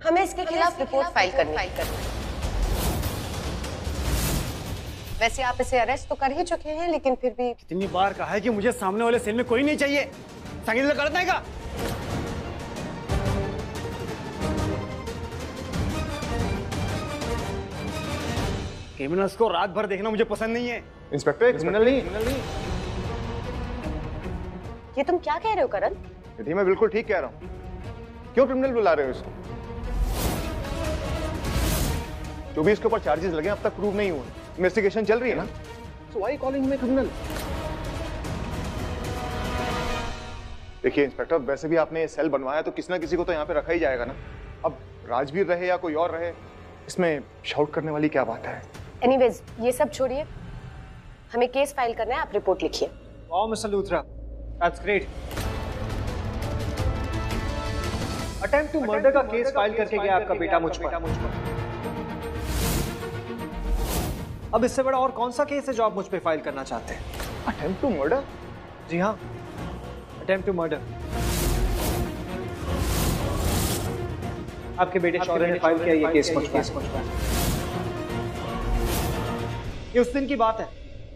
हमें इसके खिलाफ रिपोर्ट फाइल करनी है। वैसे आप इसे अरेस्ट तो कर ही चुके हैं, लेकिन फिर भी कितनी बार कहा है कि मुझे सामने वाले सेल में कोई नहीं चाहिए। संगीत कर देगा। क्रिमिनल्स को रात भर देखना मुझे पसंद नहीं है। इंस्पेक्टर, क्रिमिनल नहीं। ये तुम क्या कह रहे हो करण? यदि मैं बिल्कुल ठीक कह रहा हूँ। क्यों क्रिमिनल बुला रहे हो इसको? जो भी इसके ऊपर चार्जेस लगे अब तक प्रूव नहीं हुए। इन्वेस्टिगेशन चल रही है ना, so why calling me criminal? देखिए इंस्पेक्टर, वैसे भी आपने सेल बनवाया तो किसी ना किसी को तो यहाँ पे रखा ही जाएगा ना। अब राजवीर रहे या कोई और रहे, इसमें शाउट करने वाली क्या बात है? एनीवेज, ये सब छोड़िए, हमें केस फाइल करना है। आप रिपोर्ट लिखिए। Wow mister Luthra, that's great. Attempt to murder का केस फाइल करके गया आपका बेटा मुझ पर। अब इससे बड़ा और कौन सा केस है जो आप मुझ पे फाइल करना चाहते हैं? Attempt to murder? जी हाँ, अटेम्प्ट टू मर्डर। आपके बेटे शौर्य ने फाइल किया ये केस मुझ पर। ये उस दिन की बात है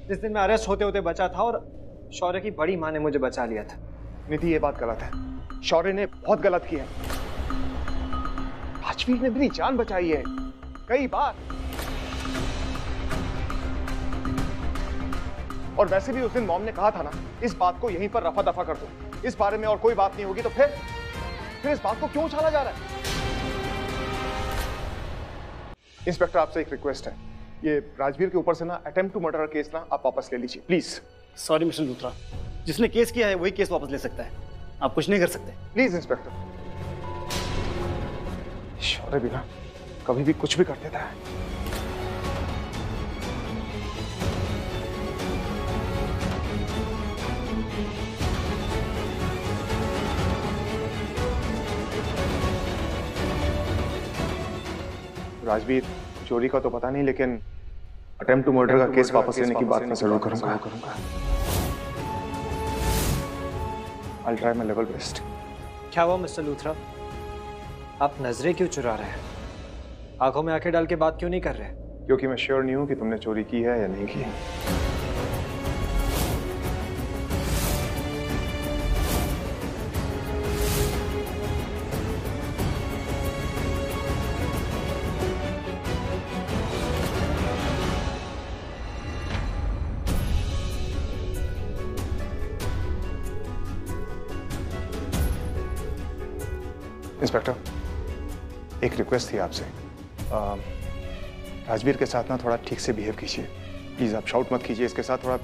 जिस दिन मैं अरेस्ट होते होते बचा था और शौर्य की बड़ी माँ ने मुझे बचा लिया था। निधि, ये बात गलत है। शौर्य ने बहुत गलत किया। राजवीर ने मेरी जान बचाई है कई बार। और वैसे भी उस दिन मॉम ने कहा था ना, इस बात को यहीं पर रफा दफा कर दो, इस बारे में और कोई बात नहीं होगी। तो फिर इस बात को क्यों उछाला जा रहा है? इंस्पेक्टर, आपसे एक रिक्वेस्ट है, ये राजवीर के ऊपर से ना अटेम्प्ट टू मर्डर का केस ना आप वापस ले लीजिए प्लीज। सॉरी मिस्टर लूथरा, जिसने केस किया है वही केस वापस ले सकता है, आप कुछ नहीं कर सकते। Please inspector. शौर्य भी ना कभी भी कुछ भी कर देता है। राजवीर, चोरी का तो पता नहीं, लेकिन अटेम्प्ट टू मर्डर का केस वापस लेने की बात मैं जरूर करूंगा। I'll try my level best. क्या हुआ मिस्टर लूथरा, आप नजरें क्यों चुरा रहे हैं? आंखों में आंखें डाल के बात क्यों नहीं कर रहे? क्योंकि मैं श्योर नहीं हूं कि तुमने चोरी की है या नहीं की। इंस्पेक्टर, एक रिक्वेस्ट थी आपसे। राजवीर के साथ ना थोड़ा ठीक से बिहेव कीजिए प्लीज। आप शाउट मत कीजिए इसके साथ, थोड़ा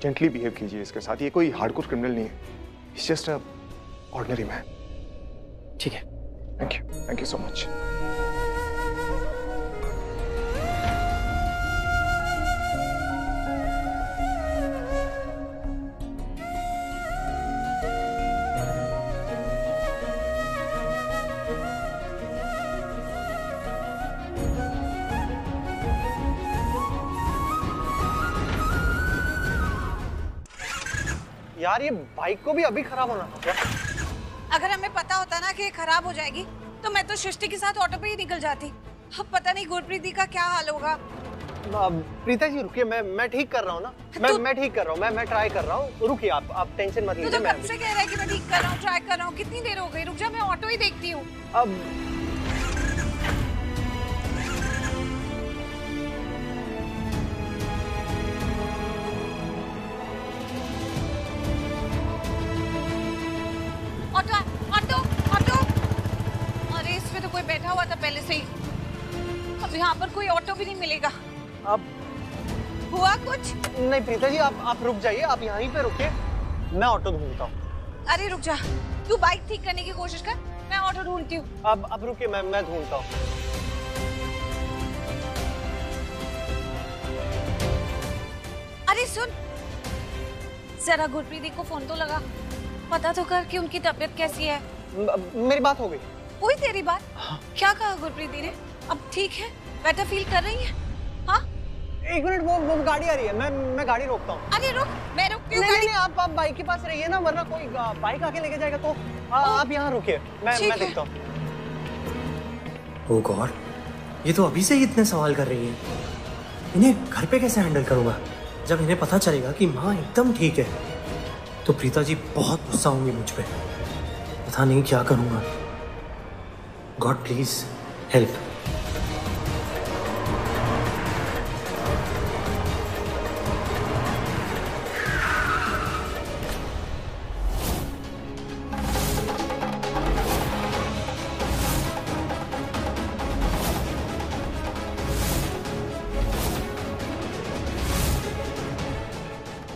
जेंटली बिहेव कीजिए इसके साथ। ये कोई हार्डकोर क्रिमिनल नहीं है, it's just a ordinary man. ठीक है, थैंक यू सो मच। यार ये बाइक को भी अभी खराब होना था क्या? अगर हमें पता होता ना कि ये खराब हो जाएगी तो मैं तो सृष्टि के साथ ऑटो पे ही निकल जाती। अब पता नहीं गुरप्रीत दी का क्या हाल होगा। प्रीता जी रुकिए, मैं ठीक कर रहा हूँ ना। मैं ठीक कर रहा हूँ, मैं ट्राई कर रहा हूँ। रुकिए, आप टेंशन मत लीजिए। तू तो कब से कह रहा है कि मैं ठीक कर रहा हूँ, ट्राई कर रहा हूँ। कितनी देर हो गई? रुक जा, मैं ऑटो ही देखती हूँ। अब बैठा हुआ था पहले से ही। अब यहाँ पर कोई ऑटो भी नहीं मिलेगा। अब हुआ कुछ? नहीं प्रीता जी, आप रुक जाइए, आप यहीं पे रुकिए, मैं ऑटो ढूंढता हूँ। अरे रुक जा, तू बाइक ठीक करने की कोशिश कर, मैं ऑटो ढूंढती हूँ। अब रुकिए, मैं ढूंढता हूँ। अरे सुन, जरा गुरप्रीत दी को फोन तो लगा, पता तो कर कि उनकी तबीयत कैसी है। मेरी बात हो गई। हुई तेरी बात? हाँ। क्या कहा गुरप्रीत दी ने? अब ठीक है, बेटर फील कर रही है? हाँ? एक मिनट, वो गाड़ी आ रही है, मैं गाड़ी रोकता हूँ। अरे रुक, मैं रुकती हूँ। नहीं, आप बाइक के पास रहिए ना, वरना कोई बाइक आके लेके जाएगा। तो आप यहाँ रुकिए, मैं देखता हूँ। ओह गॉड, ये तो अभी से ही इतने सवाल कर रही है। इन्हें घर पे कैसे हैंडल करूंगा? जब इन्हें पता चलेगा कि माँ एकदम ठीक है तो प्रीता जी बहुत गुस्सा होंगी मुझ पे। पता नहीं क्या करूंगा। God please help.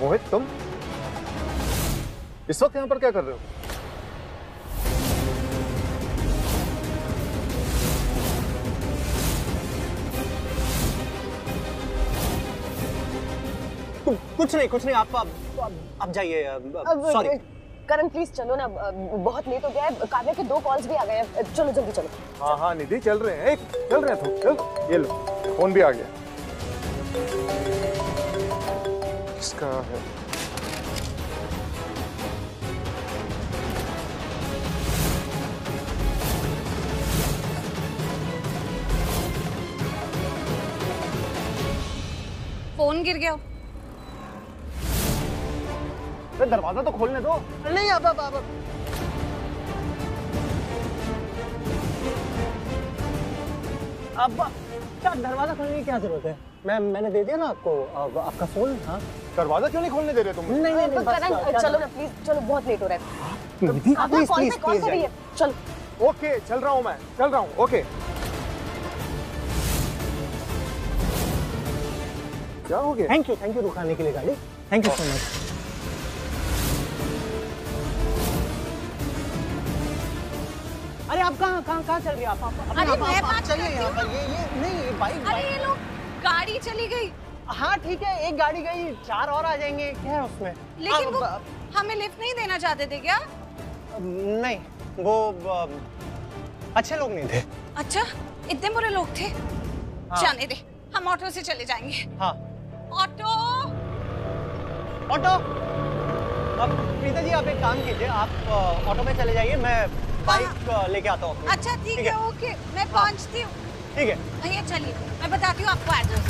मोहित, तुम इस वक्त यहाँ पर क्या कर रहे हो? कुछ नहीं, आप जाइए। सॉरी करण प्लीज चलो ना, बहुत लेट हो गया है। काव्या के 2 कॉल्स भी आ गए हैं, चलो जल्दी चलो। हाँ हाँ निधि, चल रहे हैं तुम। चल, ये लो, फोन भी आ गया। किसका है? फोन गिर गया। दरवाजा तो खोलने दो। नहीं, अब क्या दरवाजा खोलने की क्या जरूरत है? मैंने दे दिया ना आपको आपका फोन। हाँ, दरवाजा क्यों नहीं खोलने दे रहे तुम? नहीं, करण चलो ना प्लीज, चलो बहुत लेट हो रहा है। काव्या कॉल पे कॉल कर रही है, चलो। ओके, चल रहा हूँ। ओके, क्या हो गया? थैंक यू रुकाने के लिए गाड़ी। Thank you so much. अरे आप कहाँ चल रही है? आप चलिए यहाँ पर। ये नहीं, ये बाइक। अरे ये लोग, गाड़ी चली गई। हाँ ठीक है, एक गाड़ी गई, 4 और आ जाएंगे। क्या है उसमें? लेकिन वो हमें लिफ्ट नहीं देना चाहते थे क्या? नहीं, वो अच्छे लोग नहीं थे। अच्छा, इतने बुरे लोग थे? हाँ। जाने दे, हम ऑटो से चले जाएंगे। हाँ, ऑटो। अब प्रीता जी आप एक काम कीजिए, आप ऑटो में चले जाइए, मैं बाइक लेके आता हूँ। अच्छा ठीक है, ओके, मैं पहुँचती हूँ। ठीक है भैया चलिए, मैं बताती हूँ आपको address.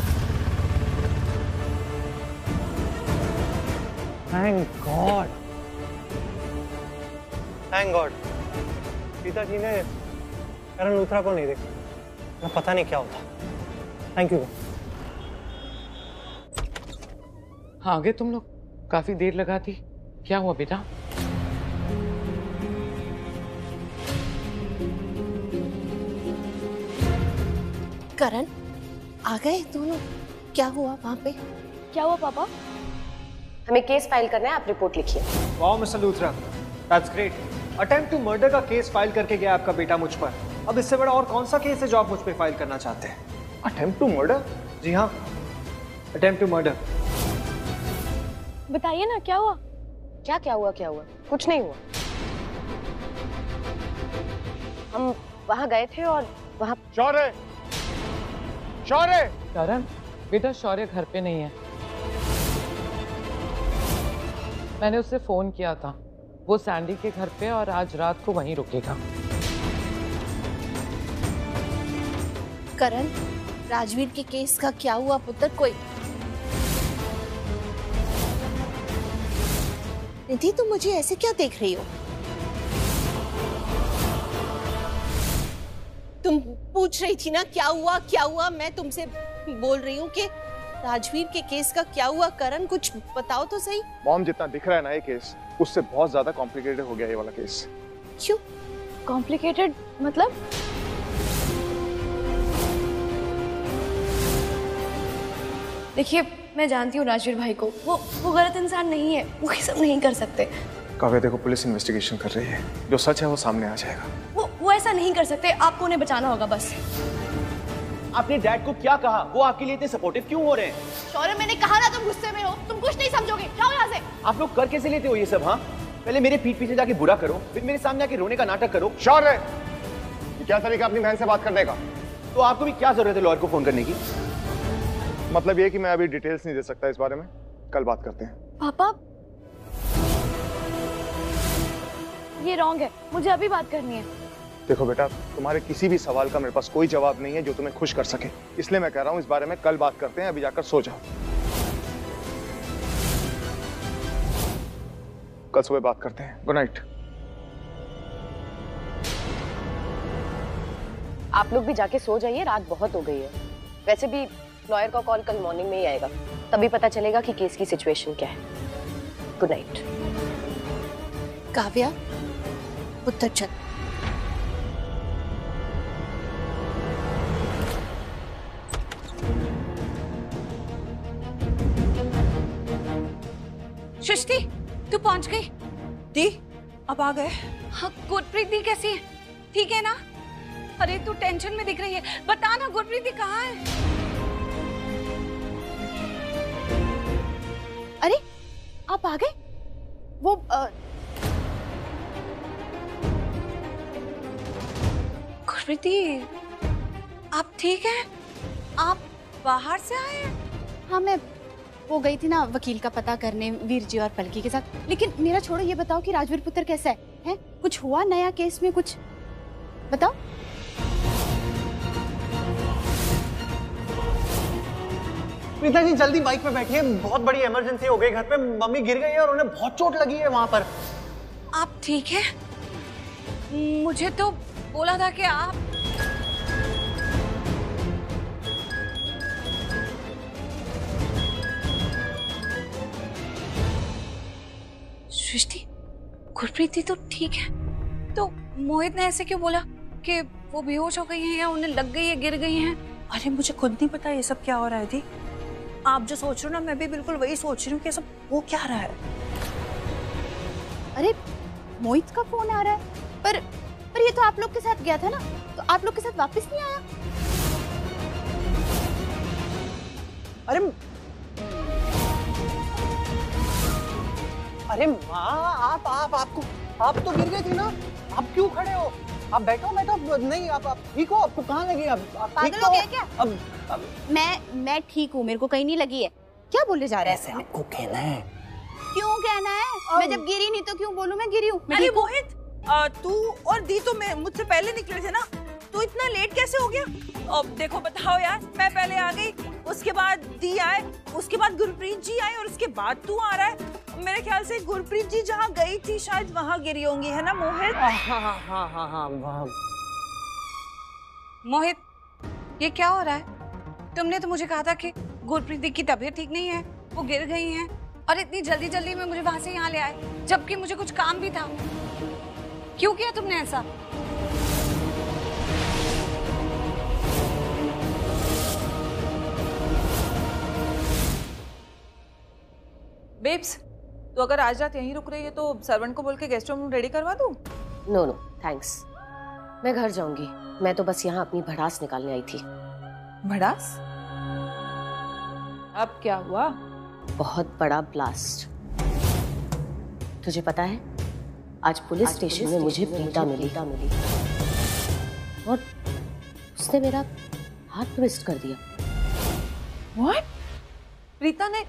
Thank God Preeta ji ने करण लूथरा को नहीं देखा, मैं पता नहीं क्या होता। Thank you. हाँ, आगे तुम लोग काफी देर लगा दी, क्या हुआ बेटा? करण आ गए दोनों? क्या हुआ वहाँ पे? क्या हुआ पापा? हमें केस फाइल करना है, आप रिपोर्ट लिखिए। Wow mister Luthra, that's great. Attempt to murder का केस फाइल करके गया आपका बेटा मुझ पर। अब इससे बड़ा और कौन सा केस है जो आप मुझ पे फाइल करना चाहते हैं? Attempt to murder? जी हाँ, अटेम्प्ट टू मर्डर। बताइए ना, क्या हुआ? क्या हुआ? कुछ नहीं हुआ। हम वहाँ गए थे और वहाँ शौर्य! करण, बेटा शौर्य घर पे नहीं है। मैंने उससे फोन किया था, वो सैंडी के घर पे और आज रात को वहीं रुकेगा। करण, राजवीर के केस का क्या हुआ पुत्र? कोई निधि, तुम मुझे ऐसे क्या देख रही हो? तुम पूछ रही थी ना क्या हुआ? मैं तुमसे बोल रही हूँ कि राजवीर के केस का क्या हुआ। करण कुछ बताओ तो सही। मॉम, जितना दिख रहा है ना ये केस, उससे बहुत ज्यादा कॉम्प्लिकेटेड हो गया ये वाला केस। क्यों कॉम्प्लिकेटेड? मतलब? देखिए, मैं जानती हूँ राजवीर भाई को, वो गलत इंसान नहीं है, वो ये सब नहीं कर सकते। काव्या देखो, पुलिस इन्वेस्टिगेशन कर रही है, जो सच है वो सामने आ जाएगा। वो ऐसा नहीं कर सकते, आपको उन्हें बचाना होगा बस। आपने डैड को क्या कहा? वो आपके लिए इतने सपोर्टिव क्यों हो रहे हैं? शौर्य, मैंने कहा ना तुम गुस्से में हो, तुम कुछ नहीं समझोगे। जाओ यहाँ से। आप लोग कर कैसे लेते हो ये सब? हाँ, पहले मेरे पीठ पीछे जाके बुरा करो, फिर मेरे सामने आके रोने का नाटक करो। शौर्य, ये क्या तरीका अपनी बहन से बात करने का? तो आपको भी क्या जरूरत है लॉयर को फोन करने की? मतलब ये कि मैं अभी डिटेल्स नहीं दे सकता इस बारे में, कल बात करते हैं। पापा, ये रॉन्ग है, मुझे अभी बात करनी है। देखो बेटा, तुम्हारे किसी भी सवाल का मेरे पास कोई जवाब नहीं है जो तुम्हें खुश कर सके, इसलिए मैं कह रहा हूँ इस बारे में कल बात करते हैं, अभी जाकर सो जाओ। कल सुबह बात करते हैं। Good night. आप लोग भी जाके सो जाइए, रात बहुत हो गई है। वैसे भी लॉयर का कॉल कल मॉर्निंग में ही आएगा, तभी पता चलेगा कि केस की सिचुएशन क्या है। Good night. काव्या, उत्तर चल। सृष्टि, तू पहुंच गई? दी, अब आ गए। हाँ, गुरप्रीत दी कैसी है? ठीक है ना? अरे तू टेंशन में दिख रही है, बता ना गुरप्रीत दी कहाँ है? अरे आप आ गए? वो गुरप्रीत दी, आप ठीक हैं? आप बाहर से आए हैं? हाँ, मैं वो गई थी ना वकील का पता करने वीर जी और पलकी के साथ। लेकिन मेरा छोड़ो, ये बताओ कि राजवीर पुत्र कैसा है? हैं? कुछ हुआ नया केस में? कुछ बताओ। प्रीता जी जल्दी बाइक पे बैठिए, बहुत बड़ी इमरजेंसी हो गई घर पे, मम्मी गिर गई है और उन्हें बहुत चोट लगी है वहां पर। आप ठीक हैं? मुझे तो बोला था कि आप सृष्टि, गुरप्रीत दी तो ठीक है, तो मोहित ने ऐसे क्यों बोला कि वो बेहोश हो गई हैं या उन्हें लग गई है, गिर गई हैं? अरे मुझे खुद नहीं पता ये सब क्या हो रहा है दी। आप जो सोच रहे हो ना, मैं भी बिल्कुल वही सोच रही हूँ कि सब वो क्या रहा है। अरे मोहित का फोन आ रहा है, पर ये तो आप लोग के साथ गया था ना, तो आप लोग के साथ वापस नहीं आया? अरे माँ, आप तो गिर गई थी ना, आप क्यों खड़े हो? आप बैठो। नहीं, आप ठीक हो? आपको कहाँ लगी? आप पागल हो गए क्या? अब मैं ठीक हूँ, मेरे को कहीं नहीं लगी है। क्या बोले जा रहे हैं? ऐसे आपको कहना है। क्यों कहना है? मैं जब गिरी नहीं तो क्यों बोलूं मैं गिरी हूँ? अरे मोहित, तू और दी तो मुझसे पहले निकले थे ना, तो इतना लेट कैसे हो गया? अब देखो बताओ यार, मैं पहले आ गई, उसके बाद दी आए, उसके बाद गुरप्रीत जी आए और उसके बाद तू आ रहा है। मेरे ख्याल से गुरप्रीत जी जहाँ गई थी शायद वहाँ गिरी होंगी, है ना मोहित? हाँ, वहाँ। मोहित, ये क्या हो रहा है? तुमने तो मुझे कहा था कि गुरप्रीत दी की तबीयत ठीक नहीं है, वो गिर गई हैं, और इतनी जल्दी जल्दी में मुझे वहां से यहाँ ले आए, जबकि मुझे कुछ काम भी था। क्यों किया तुमने ऐसा? बेब्स, तो अगर आज रात यहीं रुक रही है तो सर्वेंट को बोल के गेस्ट रूम रेडी करवा दूं? नो नो थैंक्स, मैं घर जाऊंगी। मैं तो बस यहाँ अपनी भड़ास निकालने आई थी। भड़ास? अब क्या हुआ? बहुत बड़ा ब्लास्ट। तुझे पता है, आज पुलिस स्टेशन में मुझे प्रीता मिली और उसने मेरा हाथ ट्विस्ट कर दिया। What? प्रीता ने?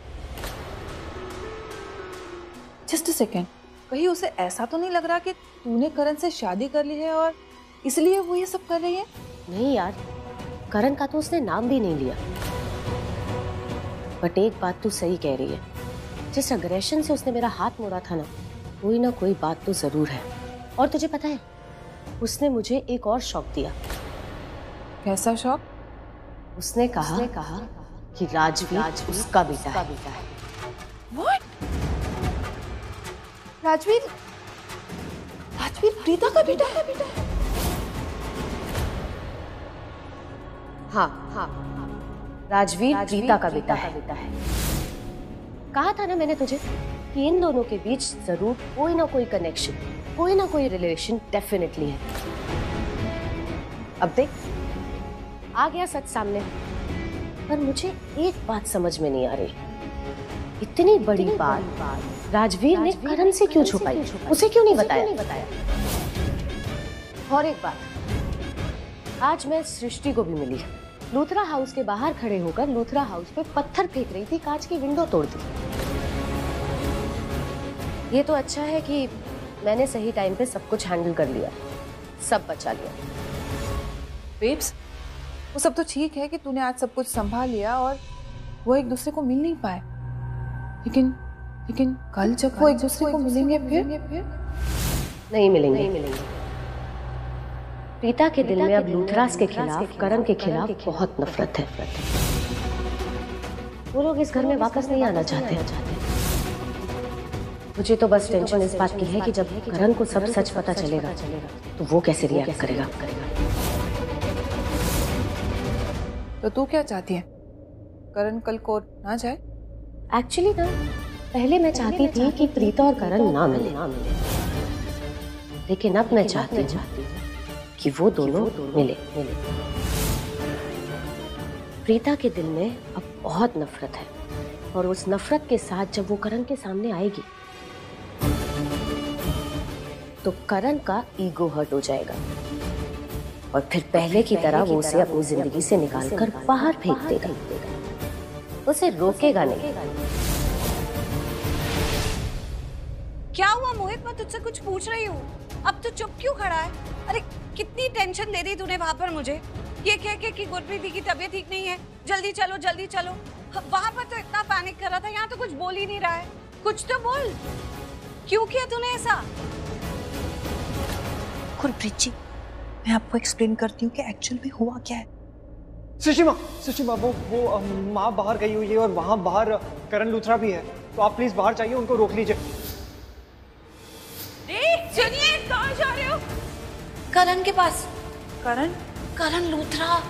जस्ट अ सेकेंड, कहीं उसे ऐसा तो नहीं लग रहा कि तूने करण से शादी कर ली है और इसलिए वो ये सब कर रही है? नहीं यार, करण का तो उसने नाम भी नहीं लिया। बट एक बात तू सही कह रही है, जिस अग्रेशन से उसने मेरा हाथ मोड़ा था ना कोई बात तो जरूर है। और तुझे पता है, उसने मुझे एक और शौक दिया। कैसा शौक? उसने कहा कि राजवीर उसका बेटा है। What? राजवीर प्रीता का बेटा है? हाँ, राजवीर प्रीता का बेटा है। कहा था ना मैंने तुझे कि इन दोनों के बीच जरूर कोई ना कोई कनेक्शन, कोई ना कोई रिलेशन डेफिनेटली है। अब देख, आ गया सच सामने। पर मुझे एक बात समझ में नहीं आ रही, इतनी बड़ी बात राजवीर ने करण से क्यों छुपाई? उसे क्यों नहीं बताया? और एक बात, आज मैं सृष्टि को भी मिली। लूथरा हाउस के बाहर खड़े होकर लूथरा हाउस पे पत्थर फेंक रही थी, कांच की विंडो तोड़ दी। ये तो अच्छा है कि मैंने सही टाइम पे सब कुछ हैंडल कर लिया। सब बचा लिया। बेब्स, वो सब तो ठीक है कि तूने आज सब कुछ संभाल लिया और वो एक दूसरे को मिल नहीं पाए, लेकिन कल जब वो एक दूसरे को मिलेंगे फिर नहीं मिलेंगे। प्रीता के दिल में अब लूथरास के खिलाफ, करण के खिलाफ बहुत नफरत है। वो लोग इस घर में वापस नहीं आना चाहते। मुझे तो बस टेंशन इस बात की है कि जब करण को सब सच पता चलेगा तो वो कैसे रिएक्ट करेगा। तो तू क्या चाहती है, करण कल कोर्ट ना जाए? एक्चुअली ना, पहले मैं चाहती थी कि प्रीता और करण ना मिले, लेकिन अब मैं चाहती हूँ कि वो दोनों मिले। प्रीता के दिल में अब बहुत नफरत है और उस नफरत के साथ जब वो करण के सामने आएगी तो करण का ईगो हर्ट हो जाएगा और फिर पहले की तरह वो उसे अपनी जिंदगी से निकालकर बाहर फेंक देगा। उसे रोकेगा नहीं। क्या हुआ मोहित, मैं तुझसे कुछ पूछ रही हूँ, अब तू चुप क्यों खड़ा है? अरे कितनी टेंशन दे दी तूने वहां पर मुझे, ये कह के कि गुरप्रीत दी की तबीयत ठीक नहीं है, जल्दी चलो जल्दी चलो। वहां पर तो इतना पैनिक कर रहा था, यहाँ तो कुछ बोल ही नहीं रहा है। कुछ तो बोल, क्यों किया तूने ऐसा? गुरप्रीत जी, मैं आपको एक्सप्लेन करती हूँ कि एक्चुअल में हुआ क्या है। सुषिमा, वो माँ बाहर गई हुई है और वहाँ बाहर करण लूथरा भी है, तो आप प्लीज बाहर जाइए, उनको रोक लीजिए। सुनिए, कहाँ जा रहे हो? करण के पास। करण लूथरा,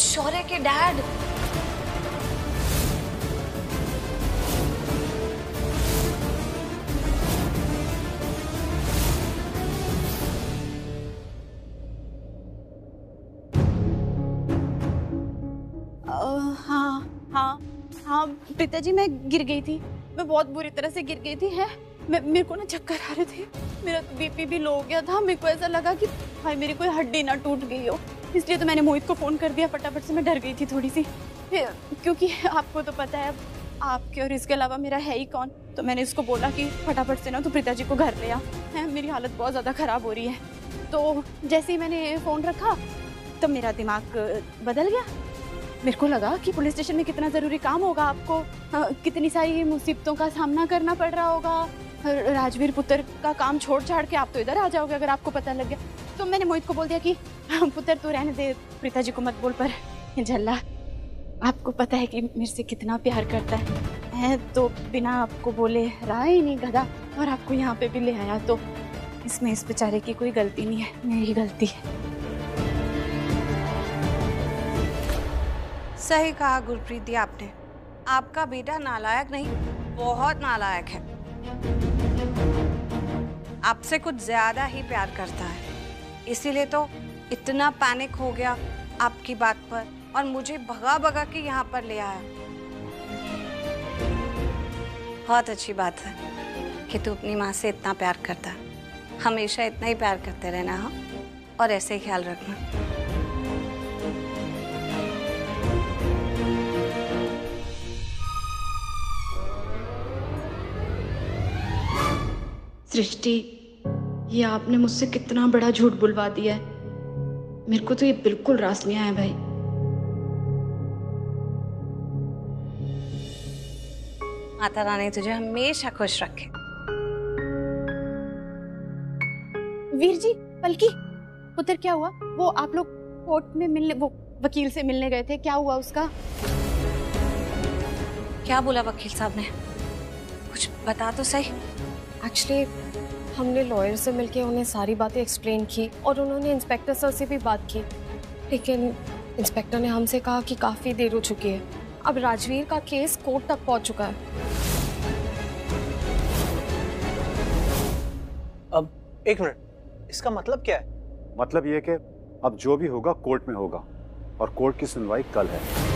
शौर्य के डैड। हाँ प्रीता जी, मैं गिर गई थी, मैं बहुत बुरी तरह से गिर गई थी। है मेरे को ना चक्कर आ रहे थे, मेरा बीपी भी लो हो गया था। मेरे को ऐसा लगा कि भाई मेरी कोई हड्डी ना टूट गई हो, इसलिए तो मैंने मोहित को फोन कर दिया फटाफट से। मैं डर गई थी थोड़ी सी, क्योंकि आपको तो पता है आपके और इसके अलावा मेरा है ही कौन। तो मैंने इसको बोला कि फटाफट से ना तो प्रीता जी को घर ले आ, है मेरी हालत बहुत ज़्यादा ख़राब हो रही है। तो जैसे ही मैंने फ़ोन रखा तब मेरा दिमाग बदल गया। मेरे को लगा कि पुलिस स्टेशन में कितना ज़रूरी काम होगा आपको, कितनी सारी मुसीबतों का सामना करना पड़ रहा होगा। राजवीर पुत्र का काम छोड़ छाड़ के आप तो इधर आ जाओगे अगर आपको पता लग गया। तो मैंने मोहित को बोल दिया कि पुत्र तू रहने दे, प्रीता जी को मत बोल। पर झल्ला, आपको पता है कि मेरे से कितना प्यार करता है, तो बिना आपको बोले रहा ही नहीं गधा, और आपको यहाँ पे भी ले आया। तो इसमें इस बेचारे की कोई गलती नहीं है, मेरी गलती है। सही कहा गुरप्रीत दी आपने, आपका बेटा नालायक नहीं, बहुत नालायक है। आपसे कुछ ज्यादा ही प्यार करता है, इसीलिए तो इतना पैनिक हो गया आपकी बात पर और मुझे भगा भगा के यहाँ पर ले आया। बहुत अच्छी बात है कि तू अपनी माँ से इतना प्यार करता है। हमेशा इतना ही प्यार करते रहना, हाँ, और ऐसे ही ख्याल रखना। सृष्टि, ये आपने मुझसे कितना बड़ा झूठ बुलवा दिया है। मेरे को तो ये बिल्कुल रास नहीं आया भाई। माता रानी तुझे हमेशा खुश रखे। वीर जी, पलकी, पुत्र क्या हुआ? वो आप लोग कोर्ट में मिलने, वो वकील से मिलने गए थे, क्या हुआ उसका? क्या बोला वकील साहब ने? कुछ बता तो सही। एक्चुअली हमने लॉयर से मिलके उन्हें सारी बातें एक्सप्लेन की और उन्होंने इंस्पेक्टर सर से भी बात की, लेकिन इंस्पेक्टर ने हमसे कहा कि काफ़ी देर हो चुकी है, अब राजवीर का केस कोर्ट तक पहुंच चुका है। अब एक मिनट, इसका मतलब क्या है? मतलब ये कि अब जो भी होगा कोर्ट में होगा और कोर्ट की सुनवाई कल है।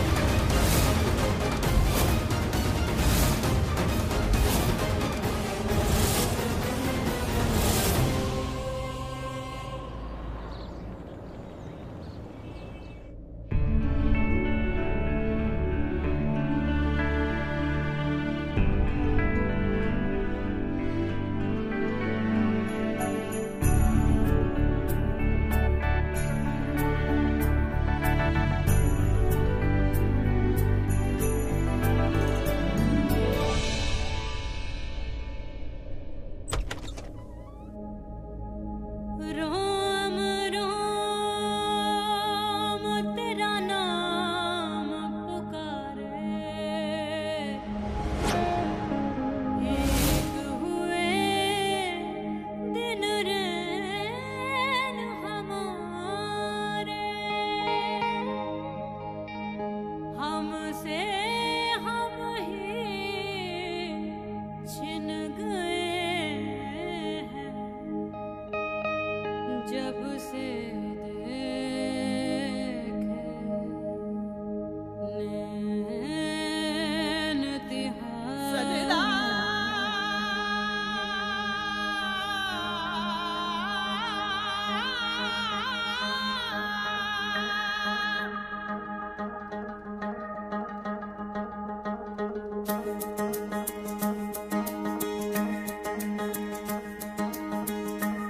जब से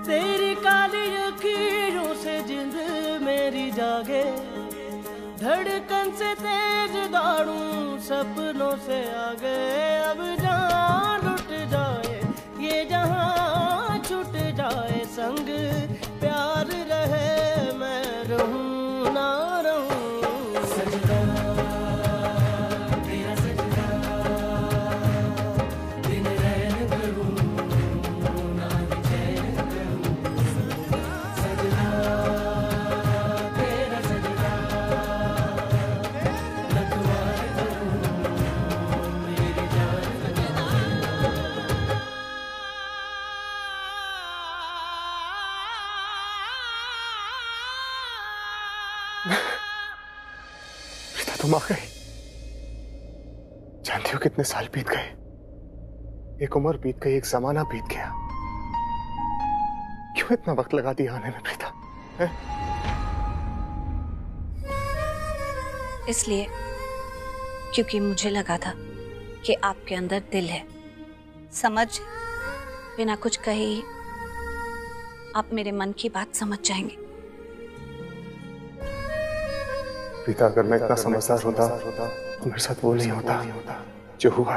तेरी काली लकीरों से जिंद मेरी जागे, धड़कन से तेज दौड़ूं सपनों से आगे। अब जान लुट जाए ये जहां छूट जाए संग, प्यार रहे मैं रहूं ना रहूं। सजदा तेरा सजदा, दिन रैन करूं ना चैन करूं। सजदा तेरा सजदा, लखवार करूं मेरी जान। प्रीता तुम आ गई। जानती हो कितने साल बीत गए, एक उम्र बीत गई, एक जमाना बीत गया। क्यों इतना वक्त लगा दिया आने में प्रीता? इसलिए क्योंकि मुझे लगा था कि आपके अंदर दिल है, समझ बिना कुछ कहे ही आप मेरे मन की बात समझ जाएंगे। प्रीता अगर मैं इतना समझदार होता तो मेरे साथ वो नहीं होता जो हुआ।